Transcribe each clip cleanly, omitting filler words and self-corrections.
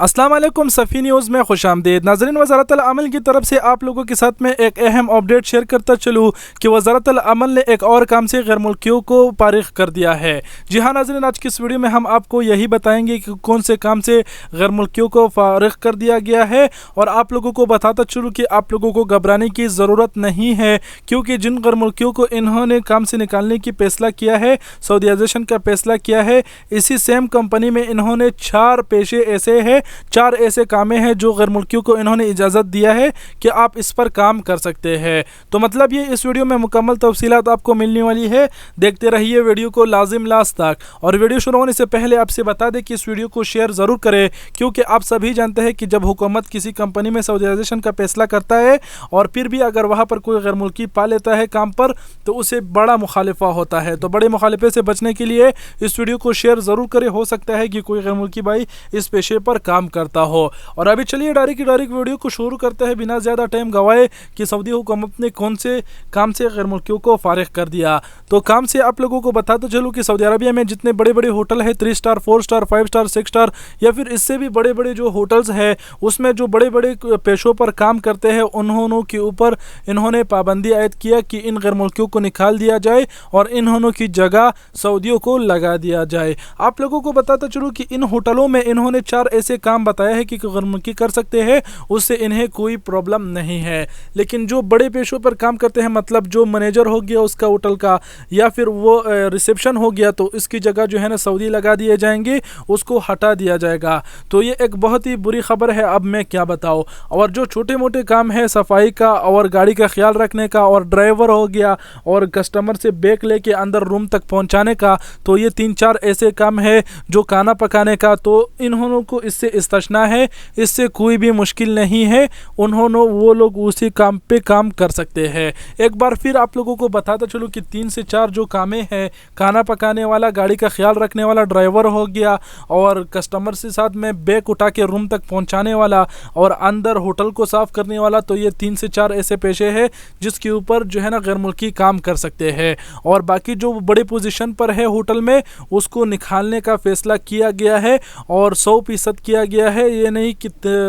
अस्सलाम वालेकुम सफ़ी न्यूज़ में खुश आमदीद नाज़रीन। वज़ारतुल अमल की तरफ से आप लोगों के साथ में एक अहम अपडेट शेयर करता चलूँ कि वज़ारतुल अमल ने एक और काम से गैर मुल्कियों को फारिग कर दिया है। जी हाँ नाज़रीन, आज की इस वीडियो में हम आपको यही बताएंगे कि कौन से काम से गैर मुल्कियों को फारिग कर दिया गया है, और आप लोगों को बताता चलूँ कि आप लोगों को घबराने की ज़रूरत नहीं है, क्योंकि जिन गैर मुल्कियों को इन्होंने काम से निकालने की फैसला किया है, सऊदीआइजेशन का फैसला किया है, इसी सेम कंपनी में इन्होंने 4 पेशे ऐसे हैं, 4 ऐसे कामें हैं जो गैर मुल्कियों को इन्होंने इजाज़त दिया है कि आप इस पर काम कर सकते हैं। तो मतलब ये इस वीडियो में मुकम्मल तफसीलात आपको मिलने वाली है। देखते रहिए वीडियो को लाजिम लास्ट तक। और वीडियो शुरू होने से पहले आपसे बता दें कि इस वीडियो को शेयर ज़रूर करें, क्योंकि आप सभी जानते हैं कि जब हुकूमत किसी कंपनी में सऊदीआइजेशन का फैसला करता है और फिर भी अगर वहाँ पर कोई गैर मुल्की पा लेता है काम पर, तो उसे बड़ा मुखालिफा होता है। तो बड़े मुखालिफे से बचने के लिए इस वीडियो को शेयर ज़रूर करें। हो सकता है कि कोई गैर मुल्की भाई इस पेशे पर काम करता हो। और अभी चलिए डायरेक्ट वीडियो को शुरू करते हैं बिना ज़्यादा टाइम गवाए कि सऊदी हुकूमत ने कौन से काम से गैर मुल्कियों को फारिग कर दिया। तो काम से आप लोगों को बताते चलूँ कि सऊदी अरबिया में जितने बड़े बड़े होटल है, 3 स्टार 4 स्टार 5 स्टार 6 स्टार या फिर इससे भी बड़े बड़े जो होटल्स हैं, उसमें जो बड़े बड़े पेशों पर काम करते हैं उन्होंने के ऊपर इन्होंने पाबंदी आयद किया कि इन गैर मुल्कियों को निकाल दिया जाए और इन्होंने की जगह सऊदियों को लगा दिया जाए। आप लोगों को बताता चलूँ कि इन होटलों में इन्होंने 4 ऐसे काम बताया है कि गैर मुल्की कर सकते हैं, उससे इन्हें कोई प्रॉब्लम नहीं है। लेकिन जो बड़े पेशों पर काम करते हैं, मतलब जो मैनेजर हो गया उसका होटल का, या फिर वो रिसेप्शन हो गया, तो इसकी जगह जो है ना सऊदी लगा दिए जाएंगे, उसको हटा दिया जाएगा। तो ये एक बहुत ही बुरी खबर है, अब मैं क्या बताऊँ। और जो छोटे मोटे काम है, सफाई का और गाड़ी का ख्याल रखने का और ड्राइवर हो गया और कस्टमर से बैग लेके अंदर रूम तक पहुँचाने का, तो ये 3-4 ऐसे काम है। जो खाना पकाने का, तो इन्होंने को इससे इस्तिस्ना है, इससे कोई भी मुश्किल नहीं है, उन्होंने वो लोग उसी काम पे काम कर सकते हैं। एक बार फिर आप लोगों को बताता चलूँ कि 3 से 4 जो कामें हैं, खाना पकाने वाला, गाड़ी का ख्याल रखने वाला, ड्राइवर हो गया और कस्टमर से साथ में बैग उठा के रूम तक पहुंचाने वाला और अंदर होटल को साफ़ करने वाला, तो ये 3 से 4 ऐसे पेशे हैं जिसके ऊपर जो है ना गैर मुल्की काम कर सकते हैं। और बाकी जो बड़े पोजीशन पर है होटल में, उसको निकालने का फैसला किया गया है और 100% किया गया है, ये नहीं कि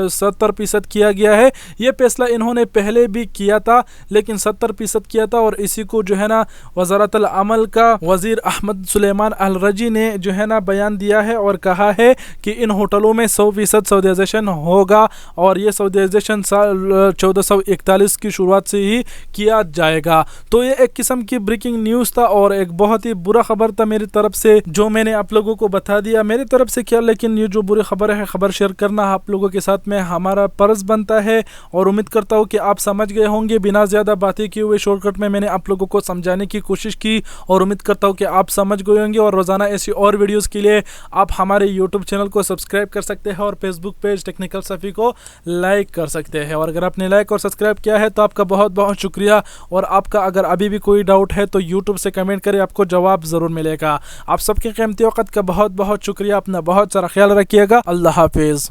70% किया गया है। ये फैसला इन्होंने पहले भी किया था, लेकिन 70% किया था। और इसी को जो है ना वज़ारतुल अमल का वज़ीर अहमद सुलेमान अल रजी ने जो है ना बयान दिया है और कहा है कि इन होटलों में 100% सऊदीआइजेशन होगा और ये सऊदीआइजेशन साल 1441 की शुरुआत से ही किया जाएगा। तो ये एक किस्म की ब्रेकिंग न्यूज़ था और एक बहुत ही बुरा खबर था मेरी तरफ से, जो मैंने आप लोगों को बता दिया। मेरी तरफ से क्या, लेकिन ये जो बुरी खबर है, खबर शेयर करना आप लोगों के साथ में हमारा फर्ज बनता है। और उम्मीद करता हूँ कि आप समझ गए होंगे। बिना ज़्यादा बातें किए हुए शॉर्टकट में मैंने आप लोगों को समझाने की कोशिश की और उम्मीद करता हूँ कि आप समझ गए होंगे। और रोज़ाना ऐसी और वीडियोस के लिए आप हमारे यूट्यूब चैनल को सब्सक्राइब कर सकते हैं और फेसबुक पेज टेक्निकल सफ़ी को लाइक कर सकते हैं। और अगर आपने लाइक और सब्सक्राइब किया है तो आपका बहुत बहुत शुक्रिया। और आपका अगर अभी भी कोई डाउट है तो यूट्यूब से कमेंट करें, आपको जवाब ज़रूर मिलेगा। आप सबके कीमती वक़्त का बहुत बहुत शुक्रिया। अपना बहुत सारा ख्याल रखिएगा। अल्लाह हाफिज़।